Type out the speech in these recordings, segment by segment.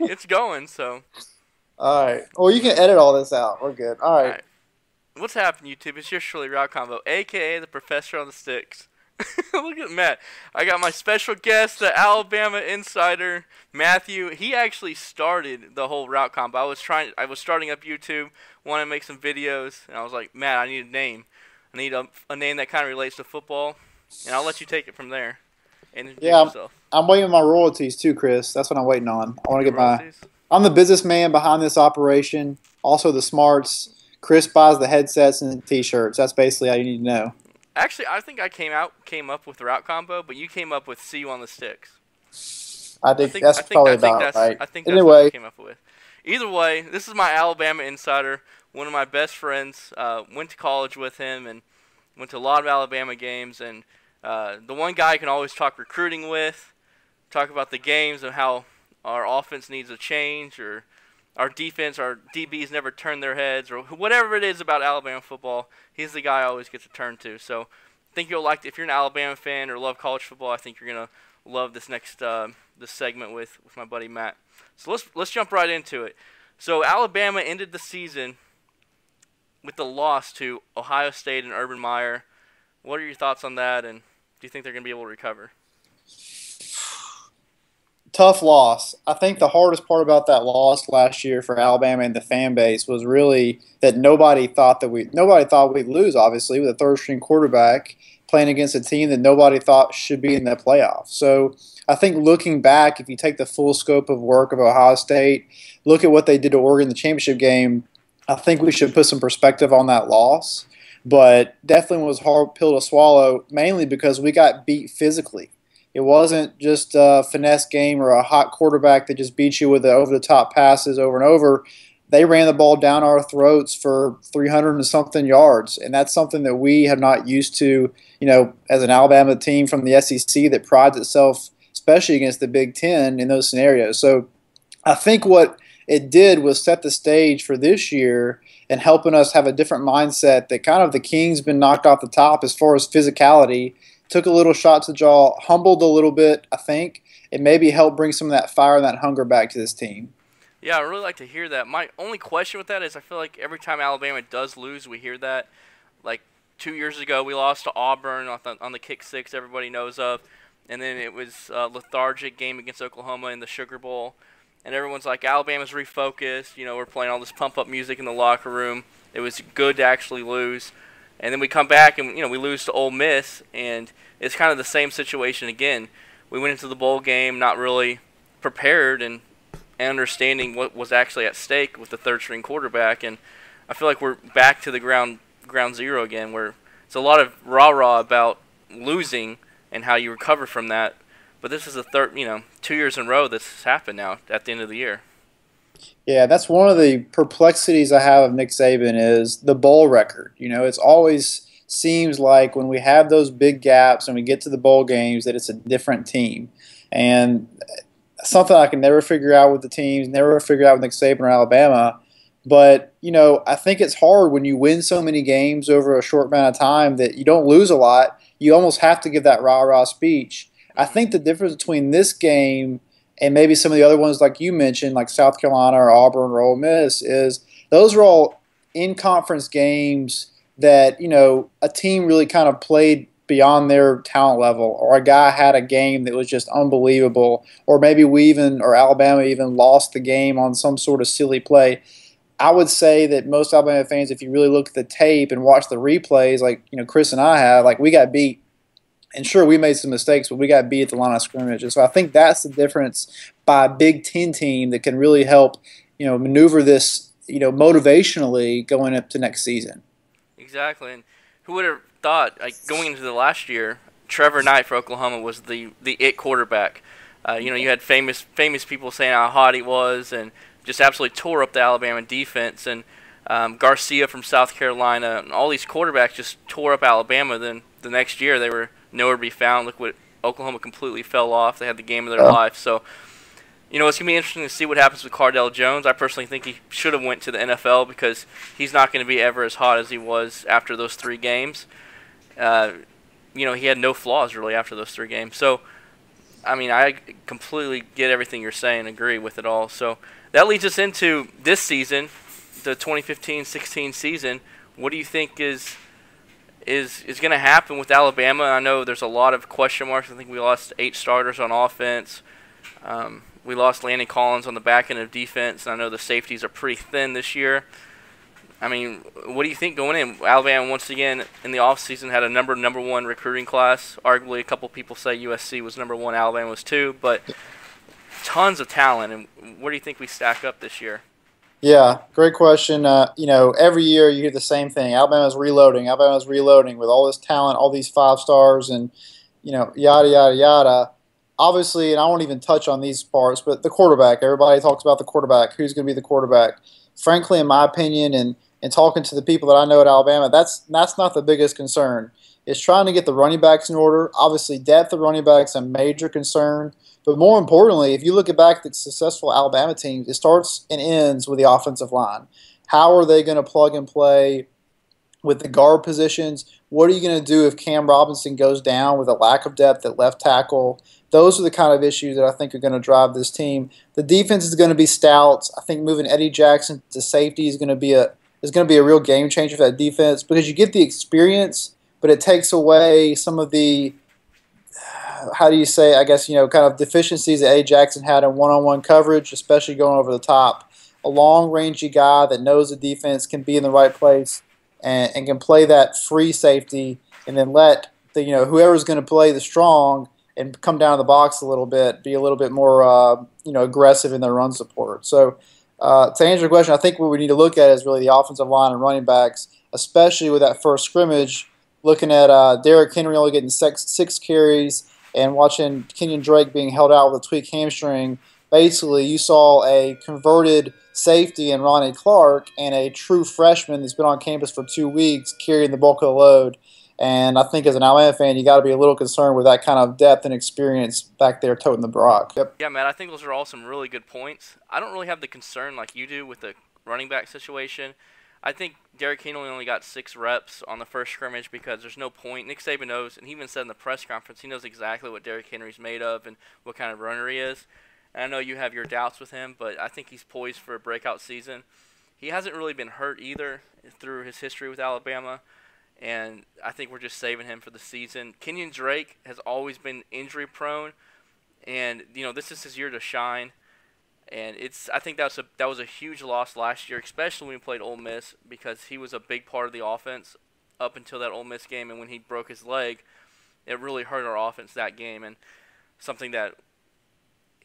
it's going. So, All right. Well, you can edit all this out. We're good. All all right. right. What's happening, YouTube? It's your Shirley Rock Combo, aka the Professor on the Sticks. Look at Matt. I got my special guest, the Alabama insider, Matthew. He actually started the whole route combo. I was starting up YouTube, wanted to make some videos, and I was like, Matt, I need a name. I need a name that kind of relates to football, and I'll let you take it from there and introduce Yeah, yourself. I'm waiting on my royalties too, Chris. That's what I'm waiting on. I want to Your get my. royalties? I'm the businessman behind this operation. Also the smarts. Chris buys the headsets and the t-shirts. That's basically all you need to know. Actually, I think I came up with the route combo, but you came up with "See you on the sticks." I think that's probably about right. I think that's what you Anyway, came up with. Either way, this is my Alabama insider, one of my best friends. Went to college with him and went to a lot of Alabama games. And the one guy I can always talk recruiting with, talk about the games and how our offense needs a change, or our defense, our DBs never turn their heads, or whatever it is about Alabama football. He's the guy I always get to turn to. So I think you'll like it. If you're an Alabama fan or love college football, I think you're gonna love this next this segment with my buddy Matt. So let's jump right into it. So Alabama ended the season with the loss to Ohio State and Urban Meyer. What are your thoughts on that, and do you think they're gonna be able to recover? tough loss. I think the hardest part about that loss last year for Alabama and the fan base was really that nobody thought we'd lose. Obviously, with a third string quarterback playing against a team that nobody thought should be in the playoffs. So I think looking back, if you take the full scope of work of Ohio State, look at what they did to Oregon in the championship game, I think we should put some perspective on that loss. But definitely was a hard pill to swallow, mainly because we got beat physically. It wasn't just a finesse game or a hot quarterback that just beat you with the over-the-top passes over and over. They ran the ball down our throats for 300 and something yards, and that's something that we have not used to, as an Alabama team from the SEC that prides itself, especially against the Big Ten, in those scenarios. So I think what it did was set the stage for this year and helping us have a different mindset that kind of the king's been knocked off the top as far as physicality. Took a little shot to the jaw, humbled a little bit, I think, and maybe helped bring some of that fire and that hunger back to this team. Yeah, I really like to hear that. My only question with that is I feel like every time Alabama does lose, we hear that. Like 2 years ago, we lost to Auburn on the kick six everybody knows of, and then it was a lethargic game against Oklahoma in the Sugar Bowl, and everyone's like, Alabama's refocused. We're playing all this pump up music in the locker room. It was good to actually lose. And then we come back and we lose to Ole Miss, and it's kind of the same situation again. We went into the bowl game not really prepared and understanding what was actually at stake with the third string quarterback, and I feel like we're back to the ground zero again, where it's a lot of rah rah about losing and how you recover from that. But this is the third, 2 years in a row this has happened now at the end of the year. Yeah, that's one of the perplexities I have of Nick Saban is the bowl record. It's always seems like when we have those big gaps and we get to the bowl games that it's a different team. And something I can never figure out with the teams, never figure out with Nick Saban or Alabama. But, I think it's hard when you win so many games over a short amount of time that you don't lose a lot. You almost have to give that rah-rah speech. I think the difference between this game and maybe some of the other ones like you mentioned, like South Carolina or Auburn or Ole Miss, is those are all in-conference games that, a team really kind of played beyond their talent level, or a guy had a game that was just unbelievable, or maybe or Alabama even lost the game on some sort of silly play. I would say that most Alabama fans, if you really look at the tape and watch the replays, like, Chris and I have, like, we got beat. And sure, we made some mistakes, but we got beat at the line of scrimmage. And so I think that's the difference by a Big Ten team that can really help, maneuver this, motivationally going up to next season. Exactly, and who would have thought, like going into the last year, Trevor Knight for Oklahoma was the it quarterback. You had famous people saying how hot he was, and just absolutely tore up the Alabama defense. And Garcia from South Carolina, and all these quarterbacks just tore up Alabama. Then the next year they were nowhere to be found. Look what Oklahoma completely fell off. They had the game of their life. So, it's going to be interesting to see what happens with Cardell Jones. I personally think he should have went to the NFL because he's not going to be ever as hot as he was after those 3 games. He had no flaws really after those 3 games. So I mean, I completely get everything you're saying, agree with it all. So that leads us into this season, the 2015-16 season. What do you think is going to happen with Alabama? I know there's a lot of question marks. I think we lost 8 starters on offense. We lost Landon Collins on the back end of defense. And I know the safeties are pretty thin this year. I mean, what do you think going in? Alabama, once again, in the offseason had a number one recruiting class. Arguably, a couple people say USC was number 1, Alabama was 2, but tons of talent. And where do you think we stack up this year? Yeah, great question. Every year you hear the same thing. Alabama's reloading. Alabama's reloading with all this talent, all these 5 stars, and yada yada yada. Obviously, and I won't even touch on these parts, but the quarterback. Everybody talks about the quarterback. Who's going to be the quarterback? Frankly, in my opinion, and talking to the people that I know at Alabama, that's not the biggest concern. It's trying to get the running backs in order. Obviously, depth of running backs a major concern. But more importantly, if you look back at the successful Alabama teams, it starts and ends with the offensive line. How are they going to plug and play with the guard positions? What are you going to do if Cam Robinson goes down with a lack of depth at left tackle? Those are the kind of issues that I think are going to drive this team. The defense is going to be stout. I think moving Eddie Jackson to safety is going to be a real game changer for that defense because you get the experience, but it takes away some of the how do you say, I guess, kind of deficiencies that A. Jackson had in one-on-one coverage, especially going over the top. A long-rangey guy that knows the defense can be in the right place and can play that free safety and then let whoever's going to play the strong and come down to the box a little bit, be a little bit more aggressive in their run support. So to answer your question, I think what we need to look at is really the offensive line and running backs, especially with that first scrimmage, looking at Derrick Henry only getting 6 carries, and watching Kenyon Drake being held out with a tweaked hamstring. Basically, you saw a converted safety in Ronnie Clark and a true freshman that's been on campus for 2 weeks carrying the bulk of the load. And I think as an Alabama fan, you got to be a little concerned with that kind of depth and experience back there toting the rock. Yep. Yeah, man, I think those are all some really good points. I don't really have the concern like you do with the running back situation. I think Derrick Henry only got 6 reps on the first scrimmage because there's no point. Nick Saban knows, and he even said in the press conference, he knows exactly what Derrick Henry's made of and what kind of runner he is. And I know you have your doubts with him, but I think he's poised for a breakout season. He hasn't really been hurt either through his history with Alabama, and I think we're just saving him for the season. Kenyon Drake has always been injury prone, and this is his year to shine. And I think that was a huge loss last year, especially when we played Ole Miss, because he was a big part of the offense up until that Ole Miss game. And when he broke his leg, it really hurt our offense that game, and something that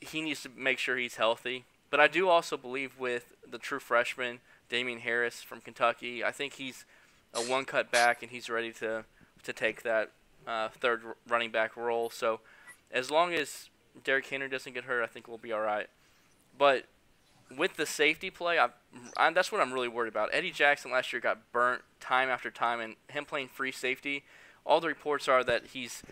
he needs to make sure he's healthy. But I do also believe with the true freshman, Damian Harris from Kentucky, I think he's a one-cut back, and he's ready to take that third running back role. So as long as Derrick Henry doesn't get hurt, I think we'll be all right. But with the safety play, that's what I'm really worried about. Eddie Jackson last year got burnt time after time, and him playing free safety, all the reports are that he's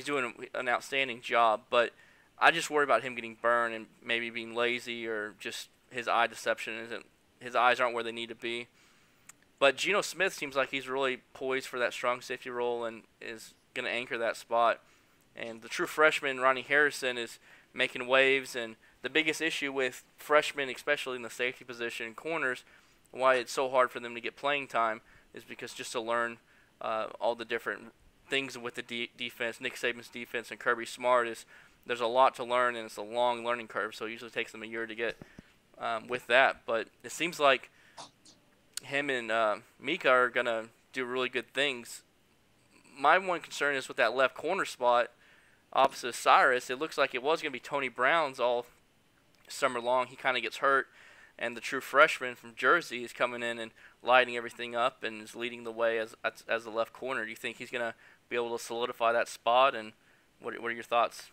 doing an outstanding job. But I just worry about him getting burned and maybe being lazy or just his eye deception his eyes aren't where they need to be. But Geno Smith seems like he's really poised for that strong safety role and is going to anchor that spot. And the true freshman, Ronnie Harrison, is making waves, and the biggest issue with freshmen, especially in the safety position, corners, why it's so hard for them to get playing time is because just to learn all the different things with the defense, Nick Saban's defense and Kirby Smart, there's a lot to learn, and it's a long learning curve, so it usually takes them a year to get with that. But it seems like him and Mika are going to do really good things. My one concern is with that left corner spot opposite Cyrus. It looks like it was going to be Tony Brown's all summer long. He kind of gets hurt, and the true freshman from Jersey is coming in and lighting everything up and is leading the way as the left corner. Do you think he's going to be able to solidify that spot, and what are your thoughts?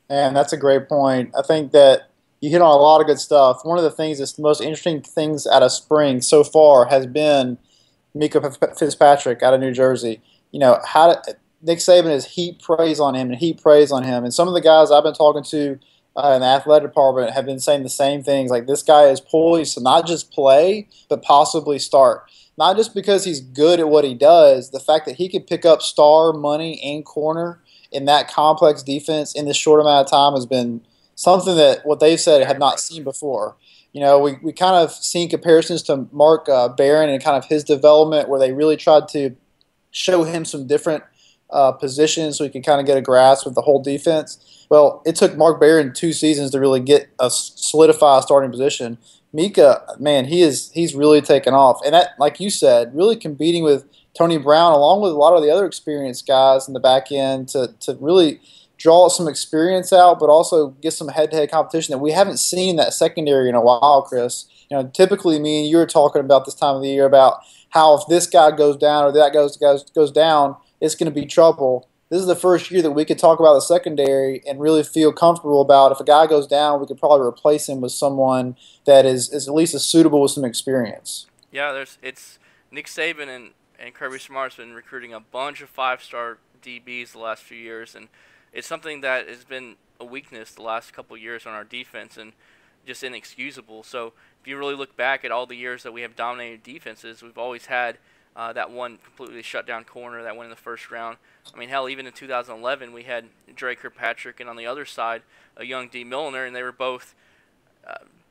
And that's a great point. I think that you hit on a lot of good stuff. One of the things that's the most interesting things out of spring so far has been Mika Fitzpatrick out of New Jersey. Nick Saban is heap praise on him and heap praise on him. And some of the guys I've been talking to in the athletic department have been saying the same things. Like, this guy is poised to not just play, but possibly start. Not just because he's good at what he does, the fact that he can pick up star, money, and corner in that complex defense in this short amount of time has been something that what they've said Very had not impressive. seen before. We kind of seen comparisons to Mark Barron and kind of his development where they really tried to show him some different positions so he could kind of get a grasp of the whole defense. Well, it took Mark Barron 2 seasons to really get a solidify a starting position. Mika, man, he's really taken off, and that, like you said, really competing with Tony Brown along with a lot of the other experienced guys in the back end to really draw some experience out, but also get some head-to-head competition that we haven't seen in that secondary in a while, Chris. Typically, me and you were talking about this time of the year about how if this guy goes down or that goes down, it's going to be trouble. This is the first year that we could talk about the secondary and really feel comfortable about if a guy goes down, we could probably replace him with someone that is at least as suitable with some experience. Yeah, it's Nick Saban and Kirby Smart's been recruiting a bunch of 5-star DBs the last few years, and it's something that has been a weakness the last couple of years on our defense and just inexcusable. So if you really look back at all the years that we have dominated defenses, we've always had that one completely shut down corner that went in the first round. I mean, hell, even in 2011, we had Dre Kirkpatrick, and on the other side, a young D. Milliner, and they were both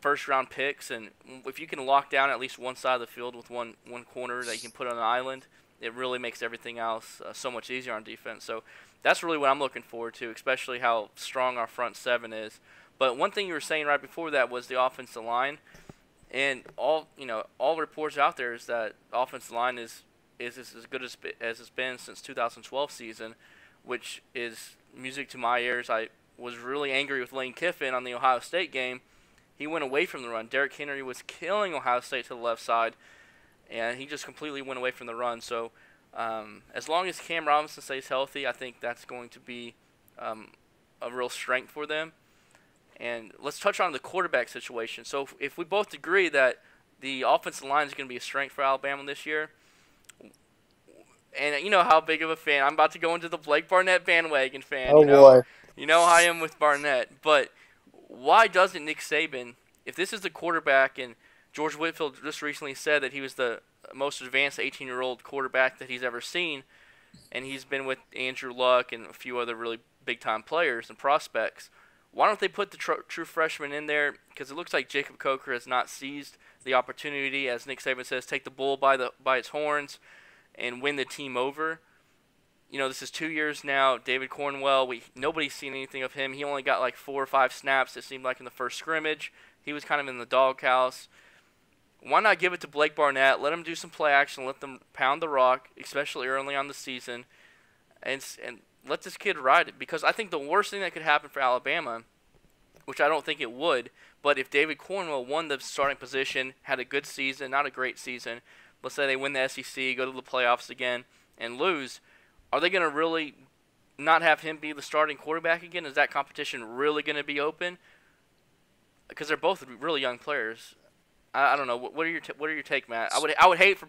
first-round picks. And if you can lock down at least one side of the field with one corner that you can put on an island, it really makes everything else so much easier on defense. So that's really what I'm looking forward to, especially how strong our front seven is. But one thing you were saying right before that was the offensive line. And all reports out there is that offensive line is as good as it's been since 2012 season, which is music to my ears. I was really angry with Lane Kiffin on the Ohio State game. He went away from the run. Derrick Henry was killing Ohio State to the left side, and he just completely went away from the run. So as long as Cam Robinson stays healthy, I think that's going to be a real strength for them. And let's touch on the quarterback situation. So if we both agree that the offensive line is going to be a strength for Alabama this year, and you know how big of a fan I'm about to go into the Blake Barnett bandwagon fan. Oh boy. You know how I am with Barnett. But why doesn't Nick Saban, if this is the quarterback, and George Whitfield just recently said that he was the most advanced 18-year-old quarterback that he's ever seen, and he's been with Andrew Luck and a few other really big-time players and prospects. Why don't they put the true freshman in there? Because it looks like Jacob Coker has not seized the opportunity, as Nick Saban says, take the bull by its horns and win the team over. This is 2 years now. David Cornwell, nobody's seen anything of him. He only got like 4 or 5 snaps, it seemed like, in the first scrimmage. He was kind of in the doghouse. Why not give it to Blake Barnett? Let him do some play action. Let them pound the rock, especially early on the season, and let this kid ride it. Because I think the worst thing that could happen for Alabama, which I don't think it would, but if David Cornwell won the starting position, had a good season, not a great season, let's say they win the SEC, go to the playoffs again, and lose, are they going to really not have him be the starting quarterback again? Is that competition really going to be open? Because they're both really young players. I don't know. What are your take, Matt? I would hate for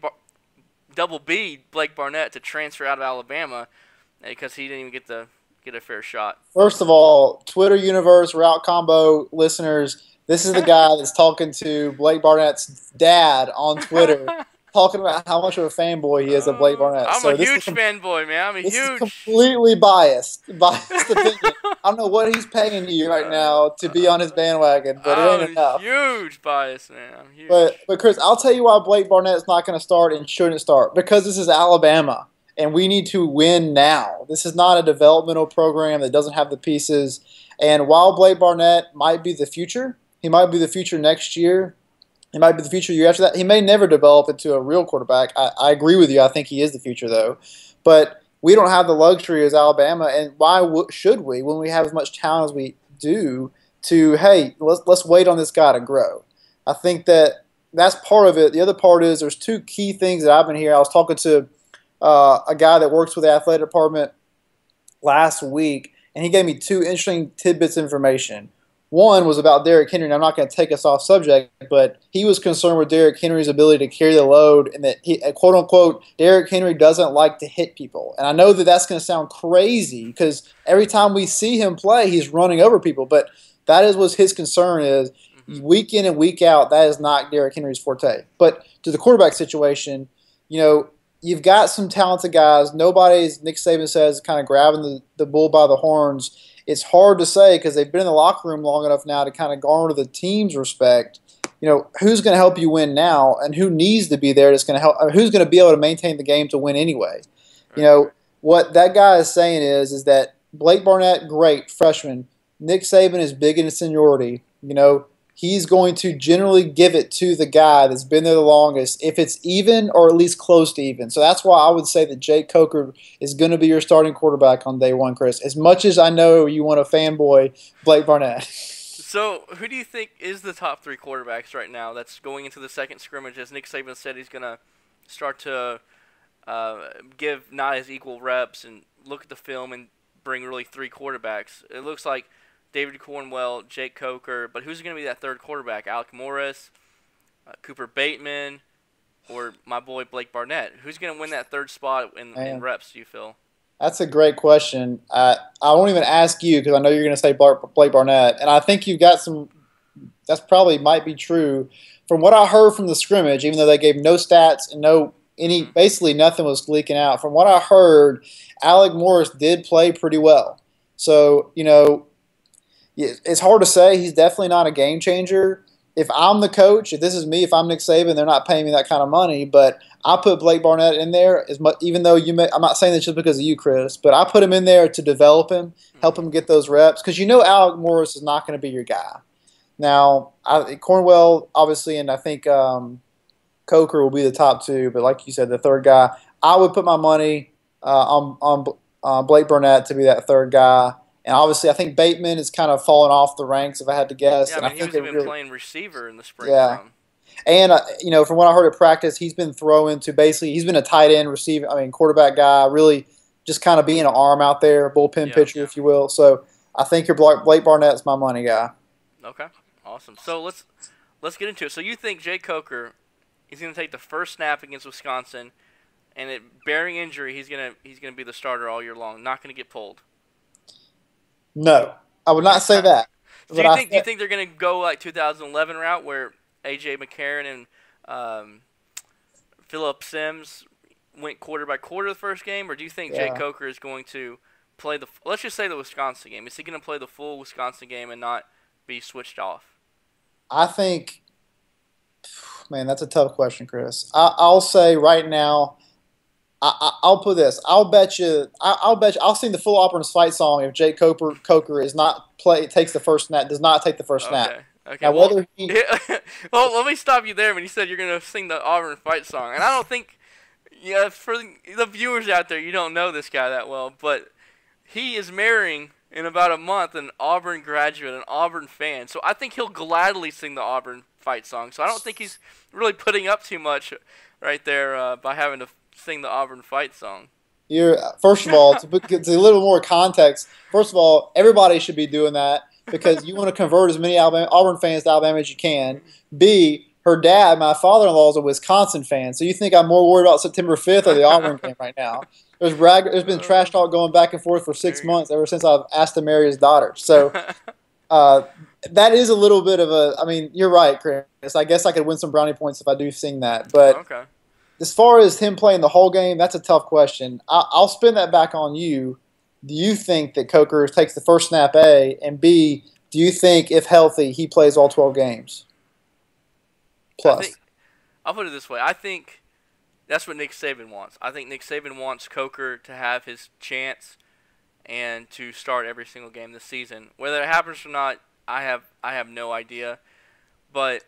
Double B Blake Barnett to transfer out of Alabama because he didn't even get a fair shot. First of all, Twitter universe, Route Combo listeners, this is the guy that's talking to Blake Barnett's dad on Twitter, talking about how much of a fanboy he is of Blake Barnett. I'm a huge fanboy, man. This is completely biased opinion. I don't know what he's paying you right now to be on his bandwagon, but it ain't enough. Huge bias, man. I'm huge. But Chris, I'll tell you why Blake Barnett's not going to start and shouldn't start. Because this is Alabama, and we need to win now. This is not a developmental program that doesn't have the pieces. And while Blake Barnett might be the future, he might be the future next year. He might be the future year after that. He may never develop into a real quarterback. I agree with you. I think he is the future, though. But we don't have the luxury as Alabama, and why should we, when we have as much talent as we do, to, hey, let's wait on this guy to grow. I think that's part of it. The other part is there's 2 key things that I've been hearing. I was talking to a guy that works with the athletic department last week, and he gave me 2 interesting tidbits of information. One was about Derrick Henry, and I'm not going to take us off subject, but he was concerned with Derrick Henry's ability to carry the load, and that he, quote unquote, Derrick Henry doesn't like to hit people. And I know that that's going to sound crazy because every time we see him play, he's running over people. But that is what his concern is. Week in and week out, that is not Derrick Henry's forte. But to the quarterback situation, you you've got some talented guys. Nobody's, Nick Saban says, kind of grabbing the bull by the horns. It's hard to say because they've been in the locker room long enough now to kind of garner the team's respect. Who's going to help you win now, and who needs to be there that's going to help? Who's going to be able to maintain the game to win anyway? What that guy is saying is that Blake Barnett, great freshman. Nick Saban is big in seniority. He's going to generally give it to the guy that's been there the longest, if it's even or at least close to even. So that's why I would say that Jake Coker is going to be your starting quarterback on day one, Chris. As much as I know you want to fanboy Blake Barnett. So who do you think is the top 3 quarterbacks right now that's going into the second scrimmage? As Nick Saban said, he's going to start to give not as equal reps and look at the film and bring really 3 quarterbacks. It looks like David Cornwell, Jake Coker, but who's going to be that third quarterback? Alec Morris, Cooper Bateman, or my boy Blake Barnett? Who's going to win that third spot in reps, do you feel? That's a great question. I won't even ask you because I know you're going to say Blake Barnett, and I think you've got some – that's probably might be true. From what I heard from the scrimmage, even though they gave no stats and basically nothing was leaking out, from what I heard, Alec Morris did play pretty well. So, it's hard to say. He's definitely not a game changer. If I'm the coach, if this is me, if I'm Nick Saban, they're not paying me that kind of money. But I put Blake Barnett in there as much, even though I'm not saying this just because of you, Chris, but I put him in there to develop him, help him get those reps, because Alec Morris is not going to be your guy. Now, Cornwell, obviously, and I think Coker will be the top 2. But like you said, the third guy, I would put my money on Blake Barnett to be that third guy. And obviously, I think Bateman is kind of fallen off the ranks, if I had to guess. Yeah, and he was even playing receiver in the spring. Yeah. And, from what I heard at practice, he's been throwing to basically – he's been a tight end receiver, quarterback guy, really just kind of being an arm out there, bullpen pitcher, if you will. So I think your Blake Barnett's my money guy. Okay, awesome. So let's get into it. So you think Jake Coker is going to take the first snap against Wisconsin, and bearing injury, he's gonna be the starter all year long, not going to get pulled? No, I would not say that. Do you think they're going to go like 2011 route where A.J. McCarron and Phillip Sims went quarter by quarter the first game, or do you think Jake Coker is going to play let's just say the Wisconsin game? Is he going to play the full Wisconsin game and not be switched off? I think, man, that's a tough question, Chris. I'll say right now, I'll put this. I'll bet you. I'll sing the full Auburn's fight song if Jake Coker is not takes the first snap. Does not take the first snap. Okay. Now, well, let me stop you there when you said you're going to sing the Auburn fight song, and I don't think, for the viewers out there, you don't know this guy that well, but he is marrying in about a month an Auburn graduate, an Auburn fan. So I think he'll gladly sing the Auburn fight song. So I don't think he's really putting up too much right there by having to sing the Auburn fight song. First of all, to a little more context, first of all, everybody should be doing that because you want to convert as many Auburn fans to Alabama as you can. B, her dad, my father-in-law, is a Wisconsin fan, so you think I'm more worried about September 5th or the Auburn game right now? There's been trash talk going back and forth for 6 months ever since I've asked to marry his daughter. So that is a little bit of a – you're right, Chris. I guess I could win some brownie points if I do sing that. But okay. As far as him playing the whole game, that's a tough question. I'll spin that back on you. Do you think that Coker takes the first snap, A, and B, do you think, if healthy, he plays all 12 games? Plus. I'll put it this way. I think that's what Nick Saban wants. I think Nick Saban wants Coker to have his chance and to start every single game this season. Whether it happens or not, I have no idea. But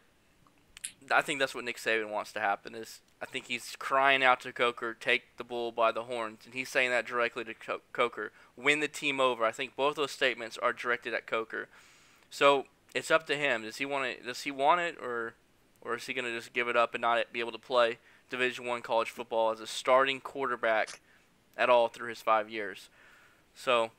I think that's what Nick Saban wants to happen. I think he's crying out to Coker, take the bull by the horns, and he's saying that directly to Coker. Win the team over. I think both those statements are directed at Coker. So it's up to him. Does he want it, or is he going to just give it up and not be able to play Division I college football as a starting quarterback at all through his 5 years? So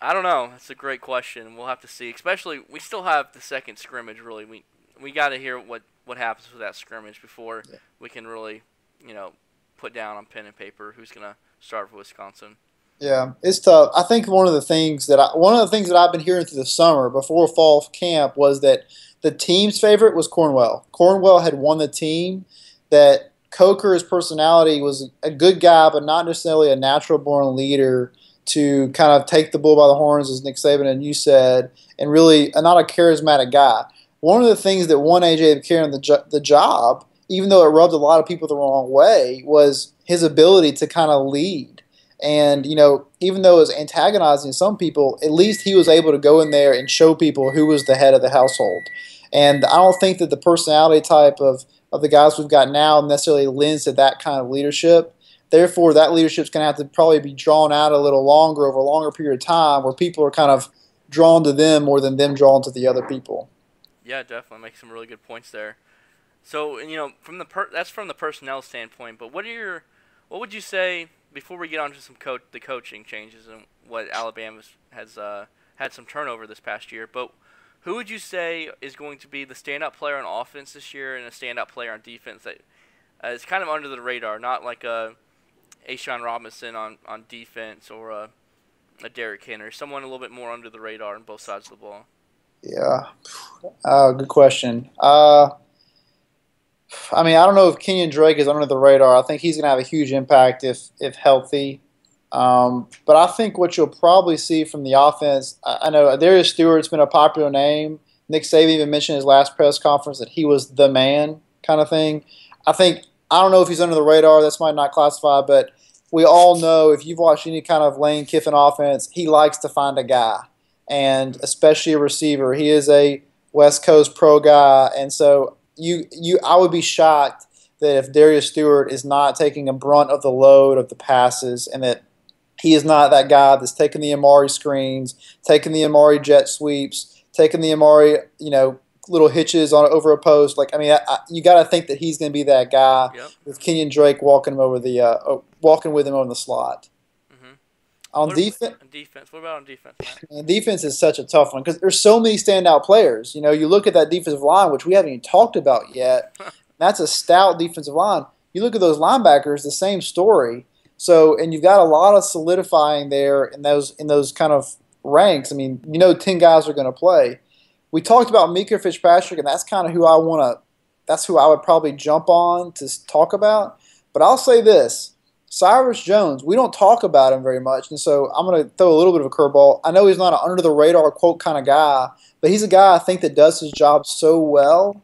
I don't know. That's a great question. We'll have to see. Especially, we still have the second scrimmage. Really, we got to hear what happens with that scrimmage before we can really, put down on pen and paper who's going to start for Wisconsin. Yeah, it's tough. I think one of the things that I've been hearing through the summer before fall camp was that the team's favorite was Cornwell. Cornwell had won the team that Coker's personality was a good guy, but not necessarily a natural born leader to kind of take the bull by the horns, as Nick Saban and you said, and really not a charismatic guy. One of the thing that won AJ McCarron the job, even though it rubbed a lot of people the wrong way, was his ability to kind of lead. And, even though it was antagonizing some people, at least he was able to go in there and show people who was the head of the household. And I don't think that the personality type of the guys we've got now necessarily lends to that kind of leadership. Therefore, that leadership's going to have to probably be drawn out a little longer over a longer period of time where people are kind of drawn to them more than them drawn to the other people. Yeah, definitely makes some really good points there. So, and, from that's from the personnel standpoint. But what would you say before we get on to the coaching changes and what Alabama has had some turnover this past year? But who would you say is going to be the standout player on offense this year and a standout player on defense that is kind of under the radar, not like a Ashawn Robinson on defense or a Derrick Henry, someone a little bit more under the radar on both sides of the ball? Yeah, good question. I don't know if Kenyon Drake is under the radar. I think he's going to have a huge impact if healthy. But I think what you'll probably see from the offense, I know Darius Stewart's been a popular name. Nick Saban even mentioned in his last press conference that he was the man kind of thing. I don't know if he's under the radar. That's might not classify, but we all know if you've watched any kind of Lane Kiffin offense, he likes to find a guy, and especially a receiver. He is a West Coast pro guy, and so I would be shocked that if Darius Stewart is not taking a brunt of the load of the passes, and that he is not that guy that's taking the Amari screens, taking the Amari jet sweeps, taking the Amari, little hitches on over a post. You got to think that he's going to be that guy. Yep. With Kenyon Drake walking with him over the slot. Mm-hmm. On defense, what about on defense, Matt? Defense is such a tough one because there's so many standout players. You look at that defensive line, which we haven't even talked about yet. That's a stout defensive line. You look at those linebackers, the same story. So, and you've got a lot of solidifying there in those kind of ranks. 10 guys are going to play. We talked about Mika Fitzpatrick, and that's kind of that's who I would probably jump on to talk about. But I'll say this, Cyrus Jones, we don't talk about him very much, and so I'm going to throw a little bit of a curveball. I know he's not an under-the-radar quote kind of guy, but he's a guy I think that does his job so well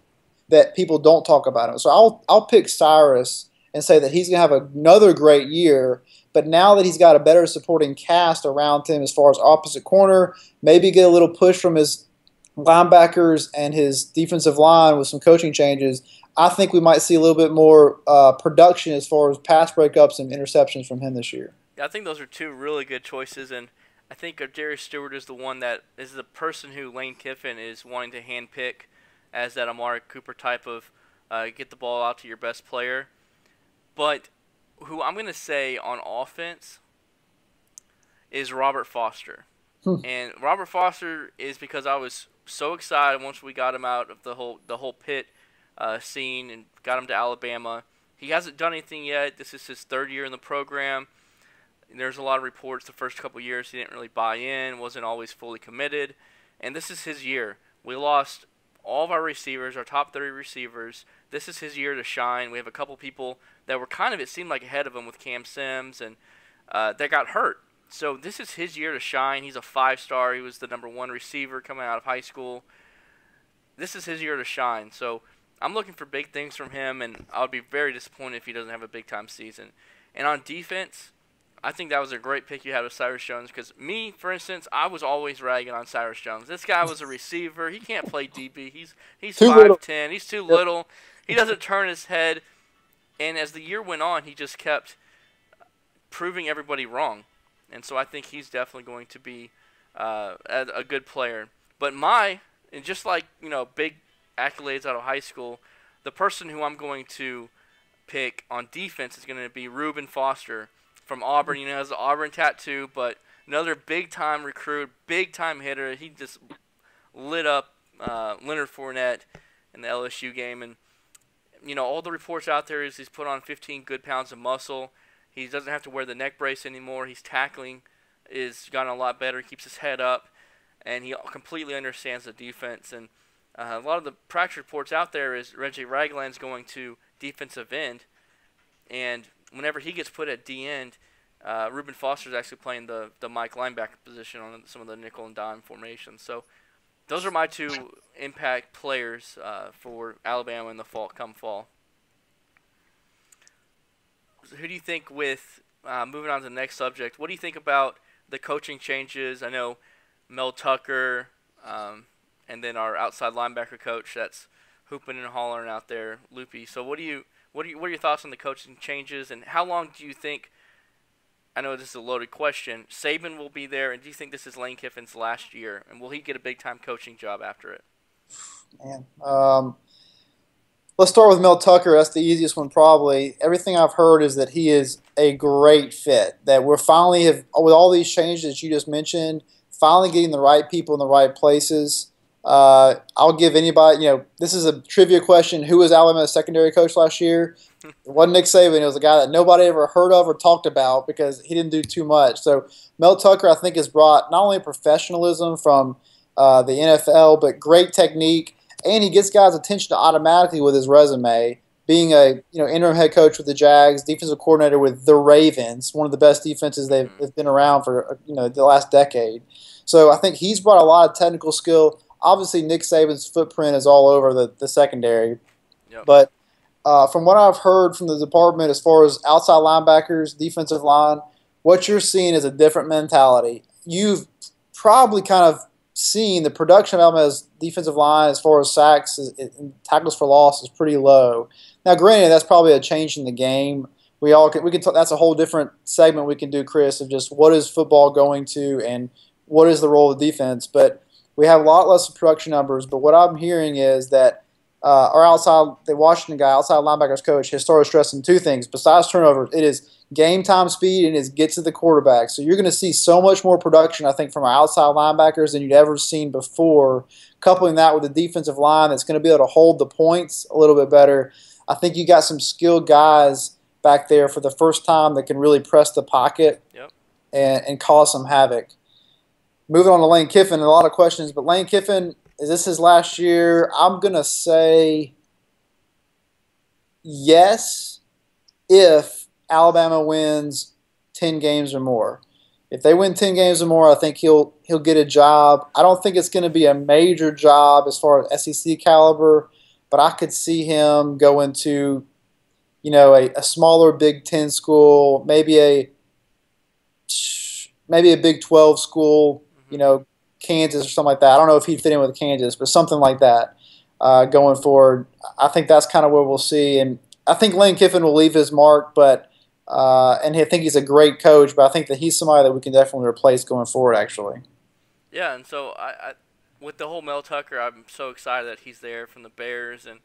that people don't talk about him. So I'll pick Cyrus and say that he's going to have another great year, but now that he's got a better supporting cast around him as far as opposite corner, maybe get a little push from his linebackers and his defensive line with some coaching changes, I think we might see a little bit more production as far as pass breakups and interceptions from him this year. Yeah, I think those are two really good choices, and I think Darius Stewart is the one that is the person who Lane Kiffin is wanting to handpick as that Amari Cooper type of get the ball out to your best player. But who I'm going to say on offense is Robert Foster. And Robert Foster is because I was so excited once we got him out of the whole Pitt scene and got him to Alabama. He hasn't done anything yet. This is his third year in the program. There's a lot of reports the first couple years he didn't really buy in, wasn't always fully committed. And this is his year. We lost all of our receivers, our top 30 receivers. This is his year to shine. We have a couple people that were kind of, it seemed like, ahead of him with Cam Sims, and that got hurt. So this is his year to shine. He's a 5-star. He was the #1 receiver coming out of high school. This is his year to shine. So I'm looking for big things from him, and I would be very disappointed if he doesn't have a big-time season. And on defense, I think that was a great pick you had with Cyrus Jones because me, for instance, I was always ragging on Cyrus Jones. This guy was a receiver. He can't play DB. He's 5'10". He's too little. He doesn't turn his head. And as the year went on, he just kept proving everybody wrong. And so I think he's definitely going to be a good player. But and just like, big accolades out of high school, the person who I'm going to pick on defense is going to be Reuben Foster from Auburn. He has the Auburn tattoo, but another big-time recruit, big-time hitter. He just lit up Leonard Fournette in the LSU game. And, all the reports out there is he's put on 15 good pounds of muscle. He doesn't have to wear the neck brace anymore. His tackling is gotten a lot better. He keeps his head up, and he completely understands the defense. And a lot of the practice reports out there is Reggie Ragland's going to defensive end, And whenever he gets put at D end, Reuben Foster's actually playing the Mike linebacker position on some of the nickel and dime formations. So those are my two impact players for Alabama in the fall, come fall. So who do you think with moving on to the next subject? What do you think about the coaching changes? I know Mel Tucker, and then our outside linebacker coach that's hooping and hollering out there, Loopy. So what are your thoughts on the coaching changes, and how long do you think? I know this is a loaded question. Saban will be there, and do you think this is Lane Kiffin's last year, and will he get a big time coaching job after it? Man. Let's start with Mel Tucker. That's the easiest one, probably. Everything I've heard is that he is a great fit. That we're finally have, with all these changes that you just mentioned, finally getting the right people in the right places. I'll give anybody. This is a trivia question. Who was Alabama's secondary coach last year? It wasn't Nick Saban. It was a guy that nobody ever heard of or talked about because he didn't do too much. So Mel Tucker, I think, has brought not only professionalism from the NFL, but great technique, and he gets guys' attention automatically with his resume. Being a interim head coach with the Jags, defensive coordinator with the Ravens, one of the best defenses they've been around for the last decade. So I think he's brought a lot of technical skill. Obviously, Nick Saban's footprint is all over the secondary, Yep. but from what I've heard from the department as far as outside linebackers, defensive line, what you're seeing is a different mentality. You've probably kind of seen the production of Alabama's defensive line as far as sacks and tackles for loss is pretty low. Now, granted, that's probably a change in the game. We can talk, that's a whole different segment we can do, Chris, of just what is football going to and what is the role of defense. But we have a lot less production numbers. But what I'm hearing is that the Washington guy, outside linebackers coach, has started stressing two things. Besides turnovers, it is game time speed and it is get to the quarterback. So you're going to see so much more production, I think, from our outside linebackers than you'd ever seen before. Coupling that with a defensive line that's going to be able to hold the points a little bit better, I think you got some skilled guys back there for the first time that can really press the pocket Yep. and cause some havoc. Moving on to Lane Kiffin, a lot of questions, but Lane Kiffin, is this his last year? I'm going to say yes if Alabama wins 10 games or more. If they win 10 games or more, I think he'll get a job. I don't think it's going to be a major job as far as SEC caliber, but I could see him going to a smaller Big Ten school, maybe a Big 12 school, Kansas or something like that. I don't know if he'd fit in with Kansas, but something like that going forward. I think that's kind of where we'll see. And I think Lane Kiffin will leave his mark, but and I think he's a great coach, but I think that he's somebody that we can definitely replace going forward, actually. Yeah, and so I with the whole Mel Tucker, I'm so excited that he's there from the Bears, and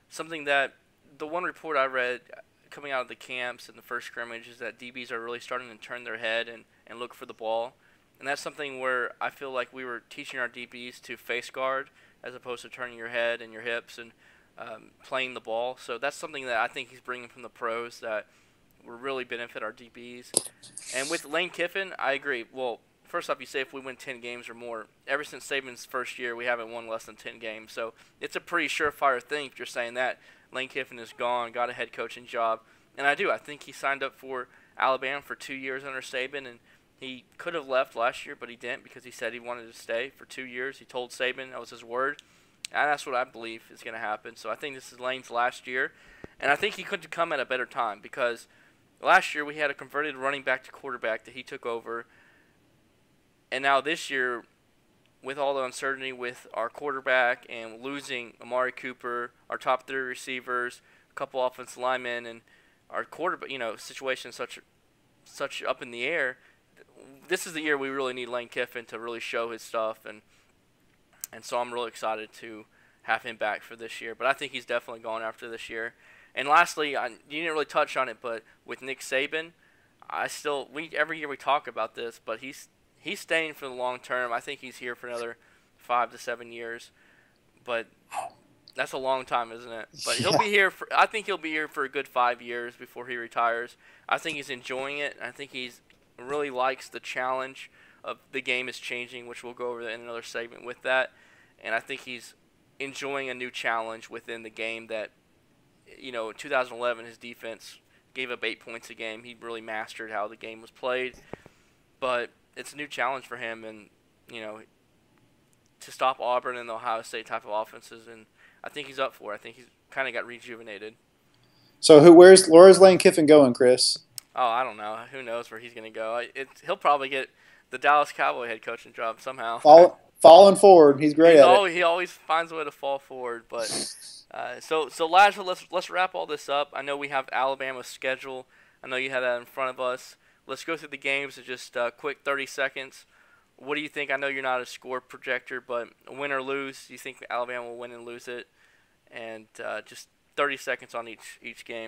something that the one report I read coming out of the camps and the first scrimmage is that DBs are really starting to turn their head and look for the ball. And that's something where I feel like we were teaching our DBs to face guard as opposed to turning your head and your hips and playing the ball. So that's something that I think he's bringing from the pros that will really benefit our DBs. And with Lane Kiffin, I agree. Well, first off, you say if we win 10 games or more. Ever since Saban's first year, we haven't won less than 10 games. So it's a pretty surefire thing if you're saying that. Lane Kiffin is gone, got a head coaching job. And I do. I think he signed up for Alabama for 2 years under Saban, and he could have left last year, but he didn't because he said he wanted to stay for 2 years. He told Saban, that was his word, and that's what I believe is going to happen. So I think this is Lane's last year, and I think he couldn't come at a better time because last year we had a converted running back to quarterback that he took over, and now this year, with all the uncertainty with our quarterback and losing Amari Cooper, our top 3 receivers, a couple offensive linemen, and our quarterback, situation such up in the air, this is the year we really need Lane Kiffin to really show his stuff, and so I'm really excited to have him back for this year. But I think he's definitely gone after this year. And lastly, you didn't really touch on it, but with Nick Saban, every year we talk about this, but he's staying for the long term. I think he's here for another 5 to 7 years, but that's a long time, isn't it? But he'll be here I think he'll be here for a good 5 years before he retires. I think he's enjoying it. I think he's really likes the challenge of the game is changing, which we'll go over in another segment with that. And I think he's enjoying a new challenge within the game that, in 2011, his defense gave up 8 points a game. He really mastered how the game was played. But it's a new challenge for him, and you know, to stop Auburn and the Ohio State type of offenses, and I think he's up for it. I think he's kind of got rejuvenated. So where's Lane Kiffin going, Chris? Oh, I don't know. Who knows where he's gonna go? He'll probably get the Dallas Cowboy head coaching job somehow. Falling forward, he's great at it. He always finds a way to fall forward. But so Lazarus, let's wrap all this up. I know we have Alabama's schedule. I know you have that in front of us. Let's go through the games in just quick 30 seconds. What do you think? I know you're not a score projector, but win or lose, do you think Alabama will win and lose it? And just 30 seconds on each game.